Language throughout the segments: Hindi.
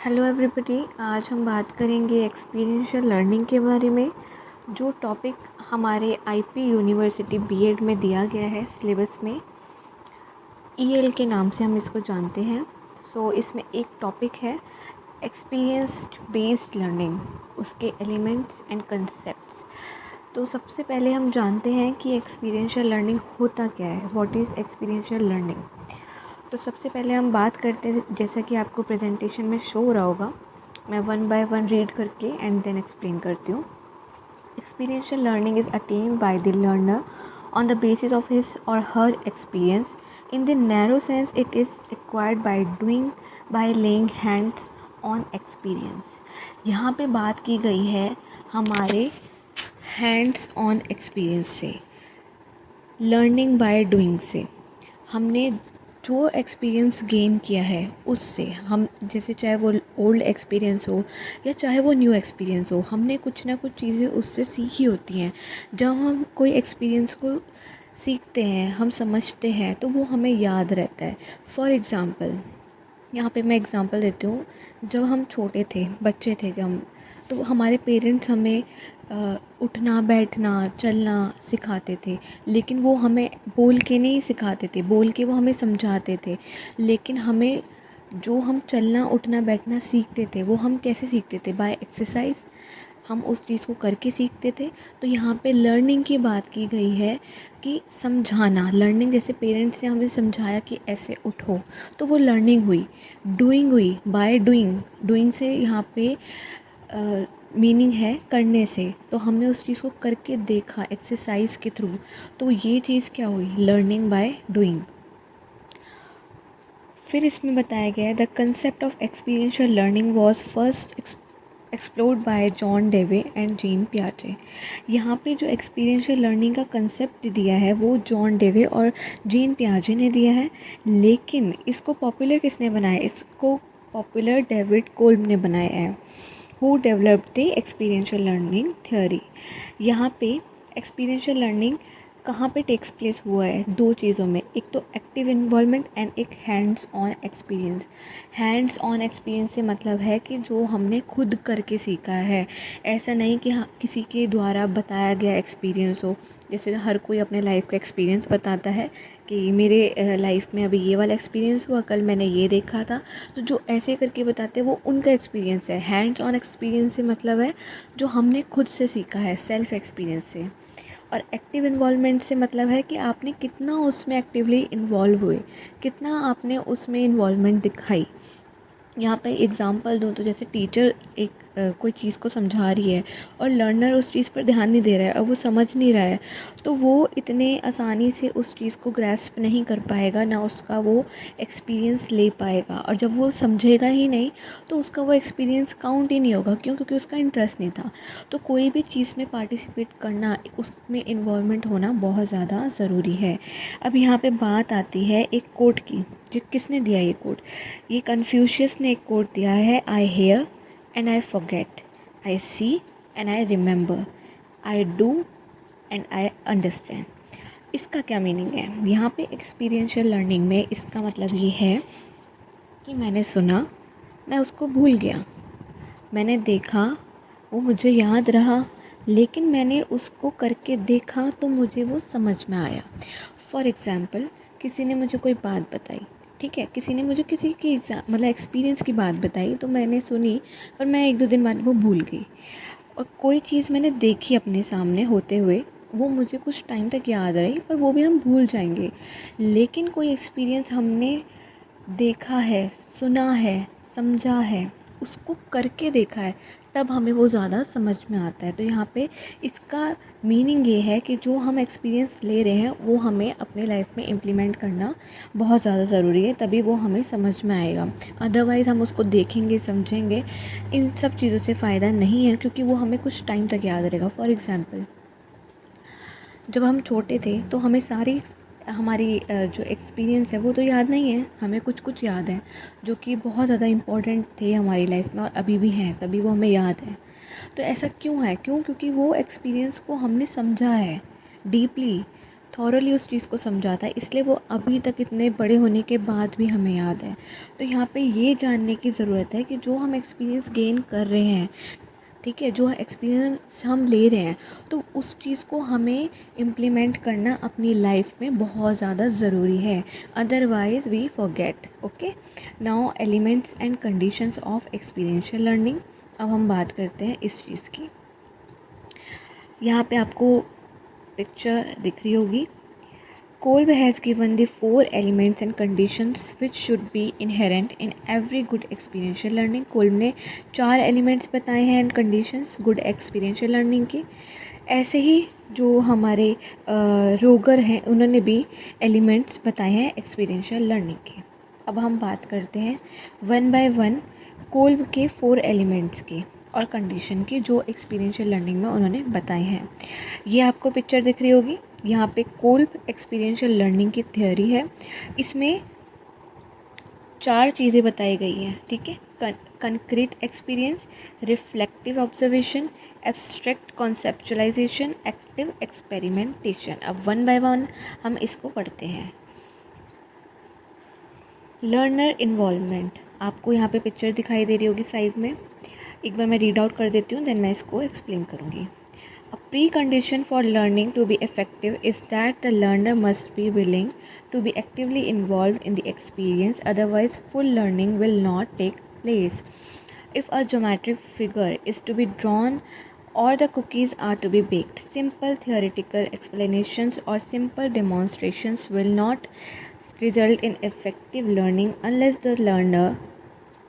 Hello everybody. आज हम बात करेंगे एक्सपीरियंशियल लर्निंग के बारे में, जो टॉपिक हमारे आईपी यूनिवर्सिटी बीएड में दिया गया है सिलेबस में। ईएल के नाम से हम इसको जानते हैं। इसमें एक टॉपिक है एक्सपीरियंस बेस्ड लर्निंग, उसके एलिमेंट्स एंड कंसेप्ट्स। तो सबसे पहले हम जानते हैं कि एक्सपीरियंशियल लर्निंग होता क्या है, व्हाट इज़ एक्सपीरियंशियल लर्निंग। तो सबसे पहले हम बात करते हैं, जैसा कि आपको प्रेजेंटेशन में शो हो रहा होगा, मैं वन बाय वन रीड करके एंड देन एक्सप्लेन करती हूँ। Experiential learning is attained by the learner on the basis of his और her experience. In the narrow sense it is acquired by doing, by laying hands on experience. यहाँ पे बात की गई है हमारे हैंड्स ऑन एक्सपीरियंस से, लर्निंग बाय डूइंग से। हमने जो एक्सपीरियंस गेन किया है उससे हम, जैसे चाहे वो ओल्ड एक्सपीरियंस हो या चाहे वो न्यू एक्सपीरियंस हो, हमने कुछ ना कुछ चीज़ें उससे सीखी होती हैं। जब हम कोई एक्सपीरियंस को सीखते हैं, हम समझते हैं, तो वो हमें याद रहता है। फॉर एग्ज़ाम्पल, यहाँ पे मैं एग्ज़ाम्पल देती हूँ। जब हम छोटे थे, बच्चे थे जब हम, तो हमारे पेरेंट्स हमें उठना बैठना चलना सिखाते थे, लेकिन वो हमें बोल के नहीं सिखाते थे, बोल के वो हमें समझाते थे। लेकिन हमें जो हम चलना उठना बैठना सीखते थे, वो हम कैसे सीखते थे? By exercise. हम उस चीज़ को करके सीखते थे। तो यहाँ पे लर्निंग की बात की गई है कि समझाना। लर्निंग जैसे पेरेंट्स ने हमें समझाया कि ऐसे उठो, तो वो लर्निंग हुई। डूइंग हुई बाय डूइंग। डूइंग से यहाँ पे मीनिंग है करने से, तो हमने उस चीज़ को करके देखा एक्सरसाइज के थ्रू, तो ये चीज़ क्या हुई? Learning by doing. फिर इसमें बताया गया है the concept of experiential learning was first explored by John Dewey and Jean पियाजे। यहाँ पे जो एक्सपीरियंशियल लर्निंग का कंसेप्ट दिया है वो जॉन डेवे और जीन पियाजे ने दिया है। लेकिन इसको पॉपुलर किसने बनाया? इसको पॉपुलर डेविड कोल्ब ने बनाया है, who developed the experiential learning theory. यहाँ पे एक्सपीरियंशियल लर्निंग कहाँ पे टेक्स प्लेस हुआ है? दो चीज़ों में, एक तो एक्टिव इन्वॉल्वमेंट एंड एक hands on experience. Hands on experience से मतलब है कि जो हमने खुद करके सीखा है। ऐसा नहीं कि हाँ किसी के द्वारा बताया गया एक्सपीरियंस हो। जैसे हर कोई अपने लाइफ का एक्सपीरियंस बताता है कि मेरे लाइफ में अभी ये वाला एक्सपीरियंस हुआ, कल मैंने ये देखा था। तो जो ऐसे करके बताते हैं वो उनका एक्सपीरियंस है। हैंड्स ऑन एक्सपीरियंस से मतलब है जो हमने खुद से सीखा है, सेल्फ एक्सपीरियंस से। और एक्टिव इन्वॉल्वमेंट से मतलब है कि आपने कितना उसमें एक्टिवली इन्वॉल्व हुए, कितना आपने उसमें इन्वॉल्वमेंट दिखाई। यहाँ पे एग्ज़ाम्पल दूँ तो जैसे टीचर एक कोई चीज़ को समझा रही है और लर्नर उस चीज़ पर ध्यान नहीं दे रहा है और वो समझ नहीं रहा है, तो वो इतने आसानी से उस चीज़ को ग्रैस्प नहीं कर पाएगा, ना उसका वो एक्सपीरियंस ले पाएगा। और जब वो समझेगा ही नहीं तो उसका वो एक्सपीरियंस काउंट ही नहीं होगा। क्यों? क्योंकि उसका इंटरेस्ट नहीं था। तो कोई भी चीज़ में पार्टिसिपेट करना, उसमें इन्वॉल्वमेंट होना बहुत ज़्यादा ज़रूरी है। अब यहाँ पे बात आती है एक कोट की। जो किसने दिया ये कोट? ये कन्फ्यूशियस ने एक कोट दिया है, I hear and I forget, I see and I remember, I do and I understand. इसका क्या मीनिंग है? यहाँ पे एक्सपीरियंशियल लर्निंग में इसका मतलब ये है कि मैंने सुना, मैं उसको भूल गया। मैंने देखा, वो मुझे याद रहा, लेकिन मैंने उसको करके देखा तो मुझे वो समझ में आया। फॉर एग्ज़ाम्पल, किसी ने मुझे कोई बात बताई, ठीक है, किसी ने मुझे किसी की मतलब एक्सपीरियंस की बात बताई, तो मैंने सुनी और मैं एक दो दिन बाद वो भूल गई। और कोई चीज़ मैंने देखी अपने सामने होते हुए, वो मुझे कुछ टाइम तक याद रही, पर वो भी हम भूल जाएंगे। लेकिन कोई एक्सपीरियंस हमने देखा है, सुना है, समझा है, उसको करके देखा है, तब हमें वो ज़्यादा समझ में आता है। तो यहाँ पे इसका मीनिंग ये है कि जो हम एक्सपीरियंस ले रहे हैं वो हमें अपने लाइफ में इम्प्लीमेंट करना बहुत ज़्यादा ज़रूरी है, तभी वो हमें समझ में आएगा। अदरवाइज़ हम उसको देखेंगे, समझेंगे, इन सब चीज़ों से फ़ायदा नहीं है, क्योंकि वो हमें कुछ टाइम तक याद रहेगा। फॉर एग्ज़ाम्पल, जब हम छोटे थे तो हमें सारी हमारी जो एक्सपीरियंस है वो तो याद नहीं है, हमें कुछ कुछ याद है जो कि बहुत ज़्यादा इम्पोर्टेंट थे हमारी लाइफ में और अभी भी हैं, तभी वो हमें याद है। तो ऐसा क्यों है? क्योंकि वो एक्सपीरियंस को हमने समझा है डीपली, थॉरली उस चीज़ को समझा था, इसलिए वो अभी तक इतने बड़े होने के बाद भी हमें याद है। तो यहाँ पे ये जानने की ज़रूरत है कि जो हम एक्सपीरियंस गेन कर रहे हैं, ठीक है, जो एक्सपीरियंस हम ले रहे हैं, तो उस चीज़ को हमें इम्प्लीमेंट करना अपनी लाइफ में बहुत ज़्यादा ज़रूरी है, otherwise we forget. Okay, now elements and conditions of experiential learning. अब हम बात करते हैं इस चीज़ की। यहाँ पे आपको पिक्चर दिख रही होगी। Kolbe has given the four elements and conditions which should be inherent in every good experiential learning. Kolbe ने 4 elements बताए हैं and conditions good experiential learning के। ऐसे ही जो हमारे रोगर हैं उन्होंने भी elements बताए हैं experiential learning के। अब हम बात करते हैं वन बाय वन कोल्ब के 4 एलिमेंट्स के और कंडीशन के जो एक्सपीरियंशियल लर्निंग में उन्होंने बताए हैं। ये आपको पिक्चर दिख रही होगी। यहाँ पे कोल्ब एक्सपीरियंशियल लर्निंग की थ्योरी है। इसमें 4 चीज़ें बताई गई हैं, ठीक है। Concrete experience, reflective observation, abstract conceptualisation, active experimentation. अब वन बाय वन हम इसको पढ़ते हैं। लर्नर इन्वॉल्वमेंट, आपको यहाँ पे पिक्चर दिखाई दे रही होगी साइड में। एक बार मैं रीड आउट कर देती हूँ, देन मैं इसको एक्सप्लेन करूँगी। A precondition for learning to be effective is that the learner must be willing to be actively involved in the experience, otherwise full learning will not take place. If a geometric figure is to be drawn or the cookies are to be baked, simple theoretical explanations or simple demonstrations will not result in effective learning unless the learner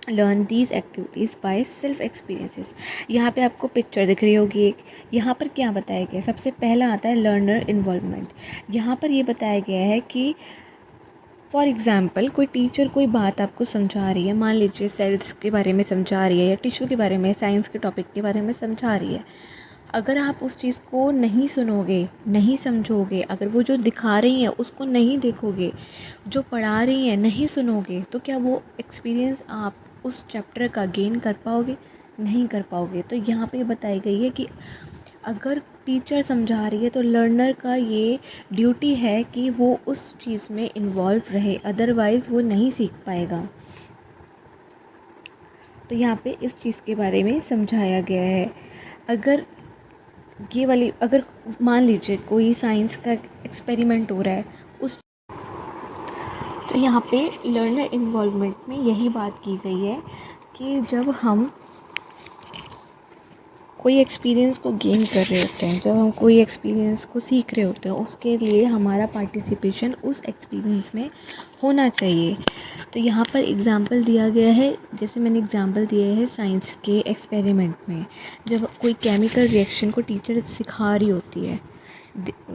learn these activities by self experiences. यहाँ पे आपको पिक्चर दिख रही होगी एक। यहाँ पर क्या बताया गया है? सबसे पहला आता है लर्नर इन्वॉल्वमेंट। यहाँ पर ये बताया गया है कि फॉर एग्ज़ाम्पल कोई टीचर कोई बात आपको समझा रही है, मान लीजिए सेल्स के बारे में समझा रही है या टिश्यू के बारे में, साइंस के टॉपिक के बारे में समझा रही है। अगर आप उस चीज़ को नहीं सुनोगे, नहीं समझोगे, अगर वो जो दिखा रही हैं उसको नहीं देखोगे, जो पढ़ा रही हैं नहीं सुनोगे, तो क्या वो एक्सपीरियंस आप उस चैप्टर का गेन कर पाओगे? नहीं कर पाओगे। तो यहाँ पे बताई गई है कि अगर टीचर समझा रही है तो लर्नर का ये ड्यूटी है कि वो उस चीज़ में इन्वॉल्व रहे, अदरवाइज़ वो नहीं सीख पाएगा। तो यहाँ पे इस चीज़ के बारे में समझाया गया है। अगर मान लीजिए कोई साइंस का एक्सपेरिमेंट हो रहा है, उस तो यहाँ पे लर्नर इन्वॉल्वमेंट में यही बात की गई है कि जब हम कोई एक्सपीरियंस को गेन कर रहे होते हैं, जब हम कोई एक्सपीरियंस को सीख रहे होते हैं, उसके लिए हमारा पार्टिसिपेशन उस एक्सपीरियंस में होना चाहिए। तो यहाँ पर एग्ज़ाम्पल दिया गया है, जैसे मैंने एग्ज़ाम्पल दिए है साइंस के एक्सपेरिमेंट में। जब कोई केमिकल रिएक्शन को टीचर सिखा रही होती है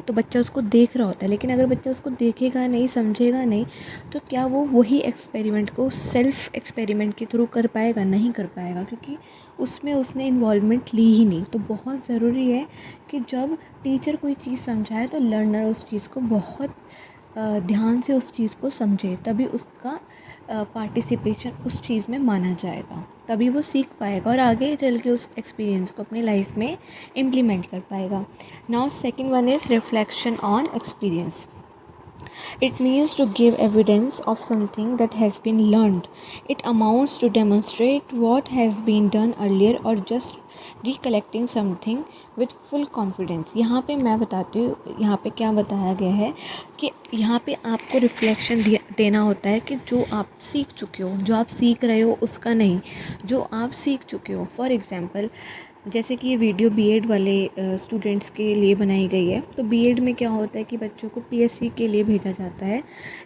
तो बच्चा उसको देख रहा होता है, लेकिन अगर बच्चा उसको देखेगा नहीं, समझेगा नहीं, तो क्या वो वही एक्सपेरिमेंट को सेल्फ एक्सपेरिमेंट के थ्रू कर पाएगा? नहीं कर पाएगा, क्योंकि उसमें उसने इन्वॉल्वमेंट ली ही नहीं। तो बहुत ज़रूरी है कि जब टीचर कोई चीज़ समझाए तो लर्नर उस चीज़ को बहुत ध्यान से उस चीज़ को समझे, तभी उसका पार्टिसिपेशन उस चीज़ में माना जाएगा, तभी वो सीख पाएगा और आगे चल के उस एक्सपीरियंस को अपनी लाइफ में इम्प्लीमेंट कर पाएगा। Now second one is reflection on experience. It means to give evidence of something that has been learned. It amounts to demonstrate what has been done earlier or just recollecting something with full confidence. यहाँ पे मैं बताती हूँ यहाँ पे क्या बताया गया है कि यहाँ पे आपको रिफ्लेक्शन देना होता है कि जो आप सीख चुके हो, जो आप सीख रहे हो उसका नहीं, जो आप सीख चुके हो। फॉर एग्ज़ाम्पल जैसे कि ये वीडियो बीएड वाले स्टूडेंट्स के लिए बनाई गई है। तो बीएड में क्या होता है कि बच्चों को पीएससी के लिए भेजा जाता है,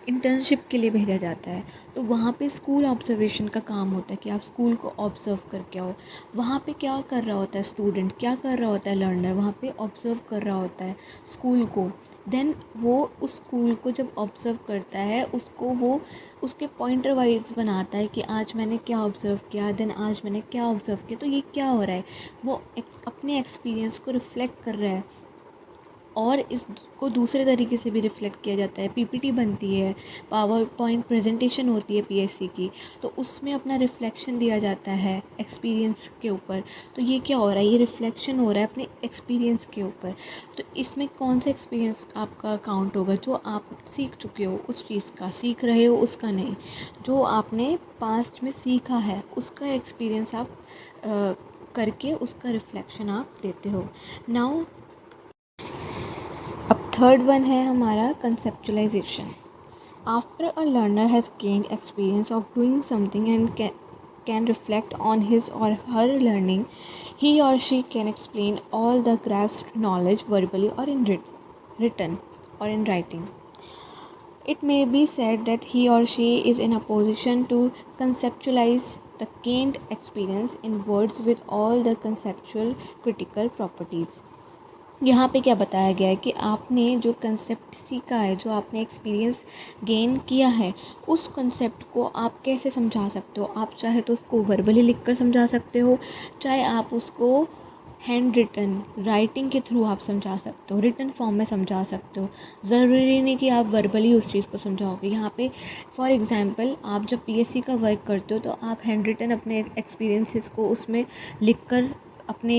इंटर्नशिप के लिए भेजा जाता है। तो वहाँ पे स्कूल ऑब्जर्वेशन का काम होता है कि आप स्कूल को ऑब्ज़र्व करके आओ। वहाँ पे क्या कर रहा होता है स्टूडेंट, क्या कर रहा होता है लर्नर, वहाँ पे ऑब्ज़र्व कर रहा होता है स्कूल को। देन वो उस स्कूल को जब ऑब्ज़र्व करता है, उसको वो उसके पॉइंटर वाइज बनाता है कि आज मैंने क्या ऑब्ज़र्व किया, देन आज मैंने क्या ऑब्ज़र्व किया, तो ये क्या हो रहा है, वो अपने एक्सपीरियंस को रिफ़्लेक्ट कर रहा है और इसको दूसरे तरीके से भी रिफ्लेक्ट किया जाता है। पीपीटी बनती है, पावर पॉइंट प्रेजेंटेशन होती है पीएससी की, तो उसमें अपना रिफ्लेक्शन दिया जाता है एक्सपीरियंस के ऊपर। तो ये क्या हो रहा है, ये रिफ्लेक्शन हो रहा है अपने एक्सपीरियंस के ऊपर। तो इसमें कौन सा एक्सपीरियंस आपका काउंट होगा, जो आप सीख चुके हो उस चीज़ का, सीख रहे हो उसका नहीं, जो आपने पास्ट में सीखा है उसका एक्सपीरियंस आप करके उसका रिफ्लेक्शन आप देते हो। नाउ अब थर्ड वन है हमारा conceptualisation. After a learner has gained experience of doing something and can reflect on his or her learning, he or she can explain all the grasped knowledge verbally or in written or in writing. It may be said that he or she is in a position to conceptualize the gained experience in words with all the conceptual critical properties. यहाँ पे क्या बताया गया है कि आपने जो कंसेप्ट सीखा है, जो आपने एक्सपीरियंस गेन किया है, उस कंसेप्ट को आप कैसे समझा सकते हो। आप चाहे तो उसको वर्बली लिख कर समझा सकते हो, चाहे आप उसको हैंड रिटन राइटिंग के थ्रू आप समझा सकते हो, रिटन फॉर्म में समझा सकते हो। ज़रूरी नहीं कि आप वर्बली उस चीज़ को समझाओगे। यहाँ पे फॉर एग्ज़ाम्पल आप जब पीएससी का वर्क करते हो तो आप हैंड रिटन अपने एक्सपीरियंसेस को उसमें लिख कर अपने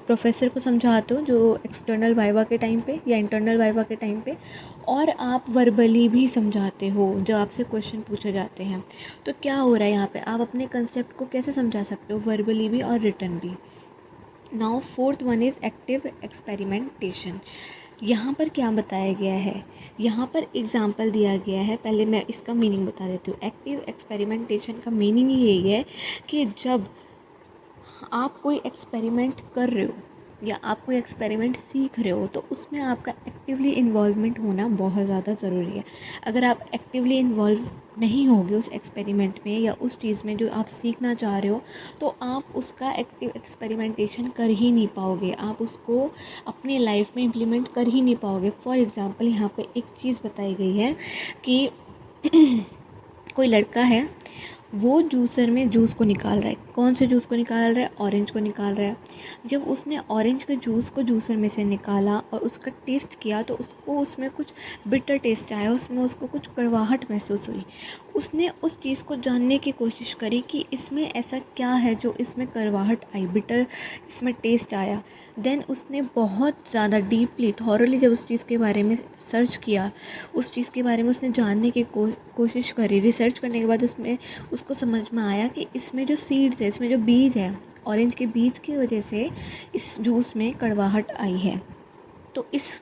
प्रोफेसर को समझाते हो, जो एक्सटर्नल वाइवा के टाइम पे या इंटरनल वाइवा के टाइम पे, और आप वर्बली भी समझाते हो जब आपसे क्वेश्चन पूछे जाते हैं। तो क्या हो रहा है यहाँ पे, आप अपने कंसेप्ट को कैसे समझा सकते हो, वर्बली भी और रिटन भी। Now fourth one is active experimentation. यहाँ पर क्या बताया गया है, यहाँ पर एग्जाम्पल दिया गया है। पहले मैं इसका मीनिंग बता देती हूँ। एक्टिव एक्सपेरिमेंटेशन का मीनिंग यही है कि जब आप कोई एक्सपेरिमेंट कर रहे हो या आप कोई एक्सपेरिमेंट सीख रहे हो तो उसमें आपका एक्टिवली इन्वॉल्वमेंट होना बहुत ज़्यादा ज़रूरी है। अगर आप एक्टिवली इन्वॉल्व नहीं होगे उस एक्सपेरिमेंट में या उस चीज़ में जो आप सीखना चाह रहे हो, तो आप उसका एक्टिव एक्सपेरिमेंटेशन कर ही नहीं पाओगे, आप उसको अपनी लाइफ में इम्प्लीमेंट कर ही नहीं पाओगे। फॉर एग्ज़ाम्पल यहाँ पे एक चीज़ बताई गई है कि कोई लड़का है, वो जूसर में जूस को निकाल रहा है। कौन से जूस को निकाल रहा है, ऑरेंज को निकाल रहा है। जब उसने ऑरेंज के जूस को जूसर में से निकाला और उसका टेस्ट किया तो उसको उसमें कुछ बिटर टेस्ट आया, उसमें उसको कुछ कड़वाहट महसूस हुई। उसने उस चीज़ को जानने की कोशिश करी कि इसमें ऐसा क्या है जो इसमें कड़वाहट आई, बिटर इसमें टेस्ट आया। देन उसने बहुत ज़्यादा डीपली थॉरली जब उस चीज़ के बारे में सर्च किया, उस चीज़ के बारे में उसने जानने की कोशिश करी। रिसर्च करने के बाद उसमें उसको समझ में आया कि इसमें जो सीड्स है, इसमें जो बीज है, ऑरेंज के बीज की वजह से इस जूस में कड़वाहट आई है। तो इस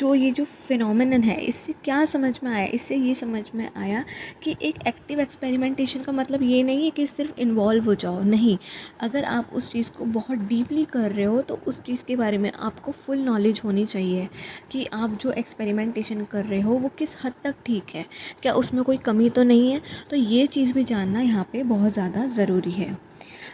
ये जो फिनोमेनन है, इससे क्या समझ में आया, इससे ये समझ में आया कि एक एक्टिव एक्सपेरिमेंटेशन का मतलब ये नहीं है कि सिर्फ इन्वॉल्व हो जाओ। नहीं, अगर आप उस चीज़ को बहुत डीपली कर रहे हो तो उस चीज़ के बारे में आपको फुल नॉलेज होनी चाहिए कि आप जो एक्सपेरिमेंटेशन कर रहे हो वो किस हद तक ठीक है, क्या उसमें कोई कमी तो नहीं है। तो ये चीज़ भी जानना यहाँ पे बहुत ज़्यादा ज़रूरी है।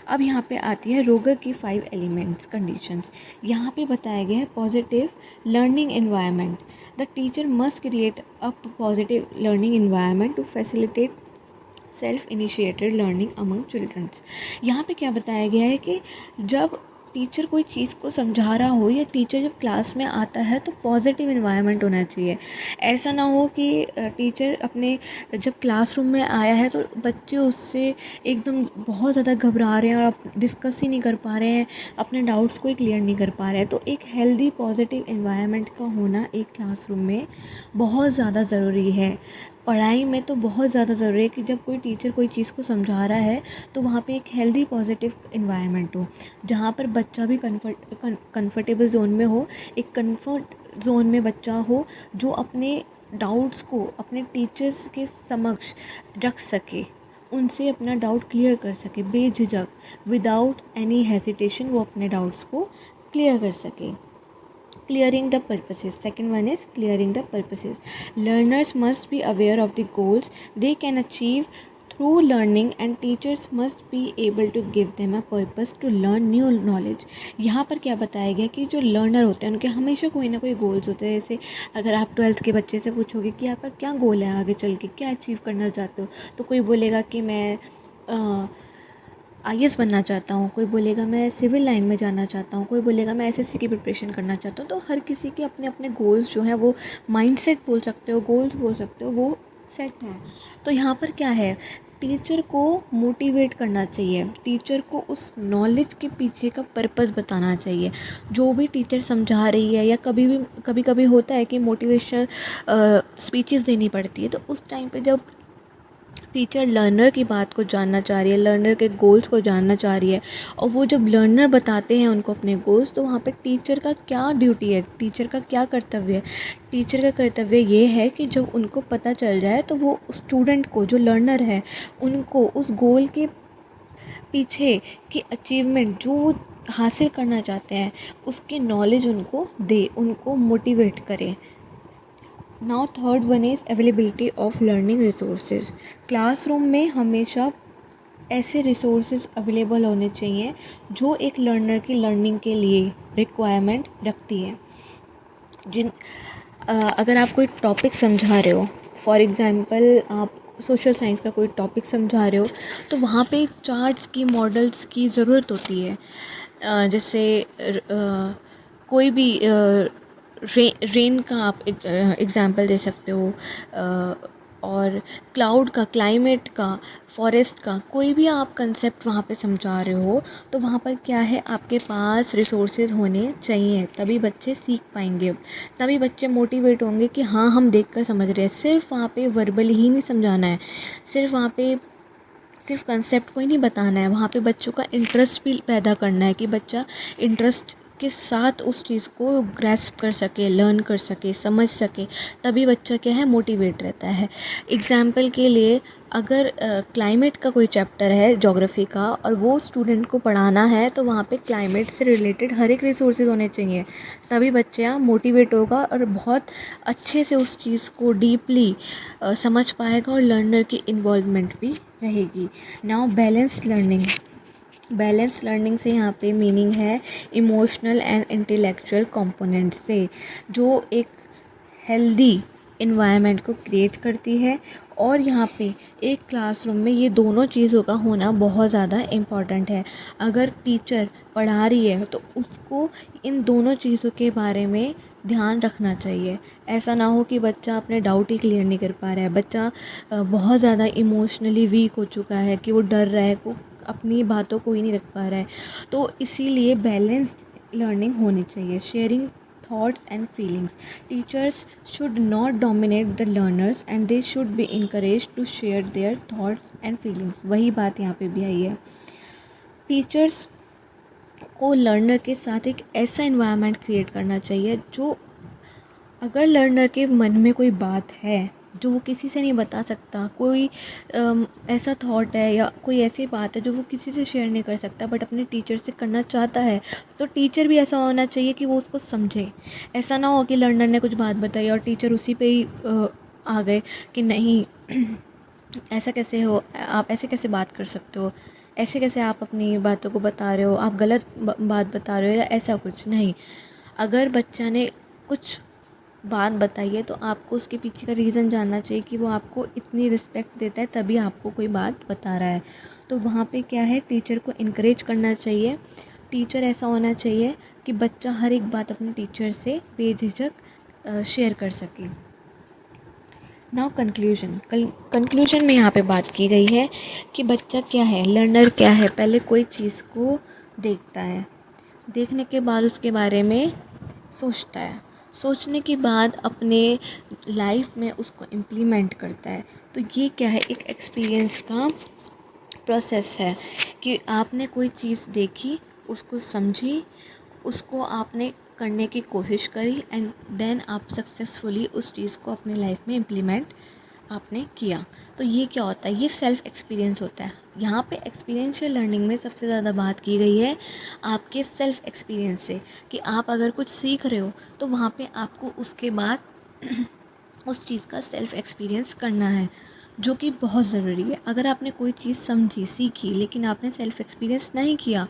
अब यहाँ पे आती है रोगर की 5 एलिमेंट्स कंडीशंस। यहाँ पे बताया गया है positive learning environment. The teacher must create a positive learning environment to facilitate self initiated learning among childrens. यहाँ पे क्या बताया गया है कि जब टीचर कोई चीज़ को समझा रहा हो या टीचर जब क्लास में आता है तो पॉजिटिव इन्वायरमेंट होना चाहिए। ऐसा ना हो कि टीचर अपने जब क्लासरूम में आया है तो बच्चे उससे एकदम बहुत ज़्यादा घबरा रहे हैं और आप डिस्कस ही नहीं कर पा रहे हैं, अपने डाउट्स को ही क्लियर नहीं कर पा रहे हैं। तो एक हेल्दी पॉजिटिव इन्वायरमेंट का होना एक क्लासरूम में बहुत ज़्यादा ज़रूरी है। पढ़ाई में तो बहुत ज़्यादा ज़रूरी है कि जब कोई टीचर कोई चीज़ को समझा रहा है तो वहाँ पे एक हेल्दी पॉजिटिव इन्वायरमेंट हो, जहाँ पर बच्चा भी कंफर्टेबल ज़ोन में हो, एक कंफर्ट ज़ोन में बच्चा हो जो अपने डाउट्स को अपने टीचर्स के समक्ष रख सके, उनसे अपना डाउट क्लियर कर सके बेझिझक, विदाउट एनी हेजिटेशन वो अपने डाउट्स को क्लियर कर सके। Clearing the purposes. Second one is clearing the purposes. Learners must be aware of the goals they can achieve through learning and teachers must be able to give them a purpose to learn new knowledge. यहाँ पर क्या बताया गया कि जो लर्नर होते हैं उनके हमेशा कोई ना कोई गोल्स होते हैं। जैसे अगर आप 12th के बच्चे से पूछोगे कि आपका क्या गोल है आगे चल के, क्या अचीव करना चाहते हो, तो कोई बोलेगा कि मैं आईएएस बनना चाहता हूँ, कोई बोलेगा मैं सिविल लाइन में जाना चाहता हूँ, कोई बोलेगा मैं एसएससी की प्रिपरेशन करना चाहता हूँ। तो हर किसी के अपने अपने गोल्स जो हैं वो माइंडसेट बोल सकते हो, गोल्स बोल सकते हो, वो सेट हैं। तो यहाँ पर क्या है, टीचर को मोटिवेट करना चाहिए, टीचर को उस नॉलेज के पीछे का पर्पस बताना चाहिए। जो भी टीचर समझा रही है, या कभी कभी होता है कि मोटिवेशनल स्पीचेस देनी पड़ती है, तो उस टाइम पे जब टीचर लर्नर की बात को जानना चाह रही है, लर्नर के गोल्स को जानना चाह रही है, और वो जब लर्नर बताते हैं उनको अपने गोल्स, तो वहाँ पे टीचर का क्या ड्यूटी है, टीचर का क्या कर्तव्य है। टीचर का कर्तव्य ये है कि जब उनको पता चल जाए तो वो स्टूडेंट को, जो लर्नर है, उनको उस गोल के पीछे की अचीवमेंट जो वो हासिल करना चाहते हैं उसकी नॉलेज उनको दे, उनको मोटिवेट करे। Now third one is availability of learning resources. Classroom में हमेशा ऐसे रिसोर्सेज अवेलेबल होने चाहिए जो एक लर्नर की लर्निंग के लिए रिक्वायरमेंट रखती है। अगर आप कोई टॉपिक समझा रहे हो, फॉर एग्ज़ाम्पल आप सोशल साइंस का कोई टॉपिक समझा रहे हो, तो वहाँ पे चार्ट्स की, मॉडल्स की ज़रूरत होती है। जैसे कोई भी रेन का आप एग्ज़ाम्पल दे सकते हो, और क्लाउड का, क्लाइमेट का, फॉरेस्ट का, कोई भी आप कंसेप्ट वहाँ पे समझा रहे हो, तो वहाँ पर क्या है, आपके पास रिसोर्सेज होने चाहिए, तभी बच्चे सीख पाएंगे, तभी बच्चे मोटिवेट होंगे कि हाँ हम देखकर समझ रहे हैं। सिर्फ वहाँ पे वर्बल ही नहीं समझाना है, सिर्फ वहाँ पे सिर्फ कंसेप्ट को ही नहीं बताना है, वहाँ पे बच्चों का इंटरेस्ट भी पैदा करना है कि बच्चा इंटरेस्ट के साथ उस चीज़ को ग्रैस्प कर सके, लर्न कर सके, समझ सके, तभी बच्चा क्या है, मोटिवेट रहता है। एग्ज़ाम्पल के लिए, अगर क्लाइमेट का कोई चैप्टर है ज्योग्राफी का और वो स्टूडेंट को पढ़ाना है, तो वहाँ पे क्लाइमेट से रिलेटेड हर एक रिसोर्सेज होने चाहिए, तभी बच्चा मोटिवेट होगा और बहुत अच्छे से उस चीज़ को डीपली समझ पाएगा, और लर्नर की इन्वॉल्वमेंट भी रहेगी। Now balance learning. Balance learning से यहाँ पे मीनिंग है इमोशनल एंड इंटेलेक्चुअल कंपोनेंट से, जो एक हेल्दी इन्वायरमेंट को क्रिएट करती है। और यहाँ पे एक क्लासरूम में ये दोनों चीज़ों का होना बहुत ज़्यादा इम्पॉर्टेंट है। अगर टीचर पढ़ा रही है तो उसको इन दोनों चीज़ों के बारे में ध्यान रखना चाहिए। ऐसा ना हो कि बच्चा अपने डाउट ही क्लियर नहीं कर पा रहा है, बच्चा बहुत ज़्यादा इमोशनली वीक हो चुका है कि वो डर रहा है, वो अपनी बातों को ही नहीं रख पा रहा है। तो इसीलिए बैलेंस्ड लर्निंग होनी चाहिए। Sharing thoughts and feelings. Teachers should not dominate the learners and they should be encouraged to share their thoughts and feelings. वही बात यहाँ पे भी आई है। टीचर्स को लर्नर के साथ एक ऐसा इन्वायरमेंट क्रिएट करना चाहिए जो, अगर लर्नर के मन में कोई बात है जो वो किसी से नहीं बता सकता, कोई ऐसा थॉट है या कोई ऐसी बात है जो वो किसी से शेयर नहीं कर सकता बट अपने टीचर से करना चाहता है, तो टीचर भी ऐसा होना चाहिए कि वो उसको समझे। ऐसा ना हो कि लर्नर ने कुछ बात बताई और टीचर उसी पे ही आ गए कि नहीं ऐसा कैसे हो, आप ऐसे कैसे बात कर सकते हो, ऐसे कैसे आप अपनी बातों को बता रहे हो, आप गलत बात बता रहे हो, या ऐसा कुछ नहीं। अगर बच्चा ने कुछ बात बताइए तो आपको उसके पीछे का रीज़न जानना चाहिए कि वो आपको इतनी रिस्पेक्ट देता है तभी आपको कोई बात बता रहा है। तो वहाँ पे क्या है, टीचर को इनकरेज करना चाहिए। टीचर ऐसा होना चाहिए कि बच्चा हर एक बात अपने टीचर से बेझिझक शेयर कर सके। नाउ कंक्लूजन में यहाँ पे बात की गई है कि बच्चा क्या है, लर्नर क्या है। पहले कोई चीज़ को देखता है, देखने के बाद उसके बारे में सोचता है, सोचने के बाद अपने लाइफ में उसको इम्प्लीमेंट करता है। तो ये क्या है, एक एक्सपीरियंस का प्रोसेस है कि आपने कोई चीज़ देखी, उसको समझी, उसको आपने करने की कोशिश करी एंड देन आप सक्सेसफुली उस चीज़ को अपनी लाइफ में इम्प्लीमेंट आपने किया। तो ये क्या होता है, ये सेल्फ एक्सपीरियंस होता है। यहाँ पे एक्सपीरियंशियल लर्निंग में सबसे ज़्यादा बात की गई है आपके सेल्फ एक्सपीरियंस से, कि आप अगर कुछ सीख रहे हो तो वहाँ पे आपको उसके बाद उस चीज़ का सेल्फ एक्सपीरियंस करना है, जो कि बहुत ज़रूरी है। अगर आपने कोई चीज़ समझी, सीखी, लेकिन आपने सेल्फ एक्सपीरियंस नहीं किया,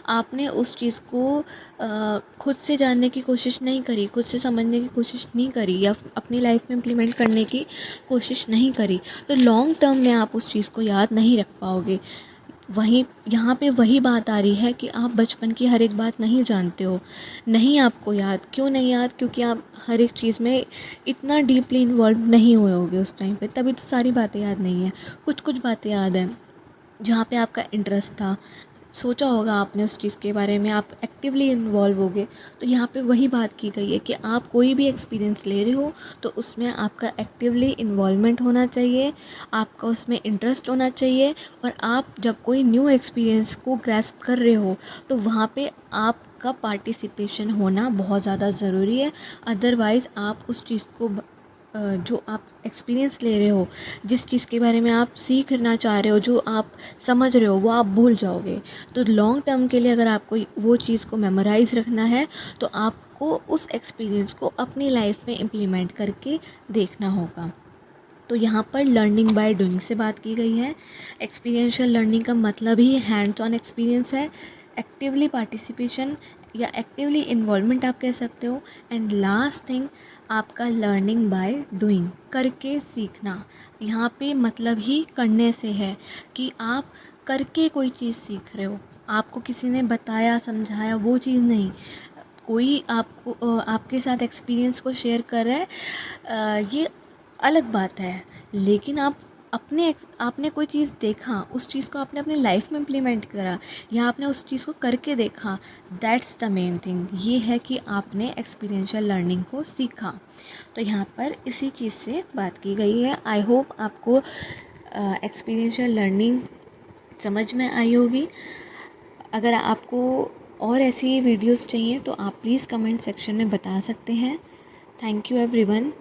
आपने उस चीज़ को खुद से जानने की कोशिश नहीं करी, खुद से समझने की कोशिश नहीं करी, या अपनी लाइफ में इम्प्लीमेंट करने की कोशिश नहीं करी, तो लॉन्ग टर्म में आप उस चीज़ को याद नहीं रख पाओगे। वहीं यहाँ पे वही बात आ रही है कि आप बचपन की हर एक बात नहीं जानते हो, नहीं आपको याद। क्यों नहीं याद? क्योंकि आप हर एक चीज़ में इतना डीपली इन्वॉल्व नहीं हुए होगे उस टाइम पे, तभी तो सारी बातें याद नहीं है। कुछ कुछ बातें याद हैं जहाँ पे आपका इंटरेस्ट था, सोचा होगा आपने उस चीज़ के बारे में, आप एक्टिवली इन्वॉल्व होगे। तो यहाँ पे वही बात की गई है कि आप कोई भी एक्सपीरियंस ले रहे हो तो उसमें आपका एक्टिवली इन्वॉल्वमेंट होना चाहिए, आपका उसमें इंटरेस्ट होना चाहिए। और आप जब कोई न्यू एक्सपीरियंस को ग्रैस्प कर रहे हो तो वहाँ पे आपका पार्टिसिपेशन होना बहुत ज़्यादा ज़रूरी है। अदरवाइज़ आप उस चीज़ को जो आप एक्सपीरियंस ले रहे हो, जिस चीज़ के बारे में आप सीखना चाह रहे हो, जो आप समझ रहे हो, वो आप भूल जाओगे। तो लॉन्ग टर्म के लिए अगर आपको वो चीज़ को मेमोराइज़ रखना है तो आपको उस एक्सपीरियंस को अपनी लाइफ में इम्प्लीमेंट करके देखना होगा। तो यहाँ पर लर्निंग बाय डूइंग से बात की गई है। एक्सपीरियंशियल लर्निंग का मतलब ही हैंड्स ऑन एक्सपीरियंस है, एक्टिवली पार्टिसिपेशन या एक्टिवली इन्वॉल्वमेंट आप कह सकते हो। एंड लास्ट थिंग आपका लर्निंग बाय डूइंग, करके सीखना। यहाँ पे मतलब ही करने से है कि आप करके कोई चीज़ सीख रहे हो, आपको किसी ने बताया समझाया वो चीज़ नहीं। कोई आपको आपके साथ एक्सपीरियंस को शेयर कर रहा है, ये अलग बात है। लेकिन आप आपने कोई चीज़ देखा, उस चीज़ को आपने अपनी लाइफ में इम्प्लीमेंट करा या आपने उस चीज़ को करके देखा, दैट्स द मेन थिंग। ये है कि आपने एक्सपीरियंशियल लर्निंग को सीखा। तो यहाँ पर इसी चीज़ से बात की गई है। आई होप आपको एक्सपीरियंशियल लर्निंग समझ में आई होगी। अगर आपको और ऐसी वीडियोस चाहिए तो आप प्लीज़ कमेंट सेक्शन में बता सकते हैं। Thank you everyone.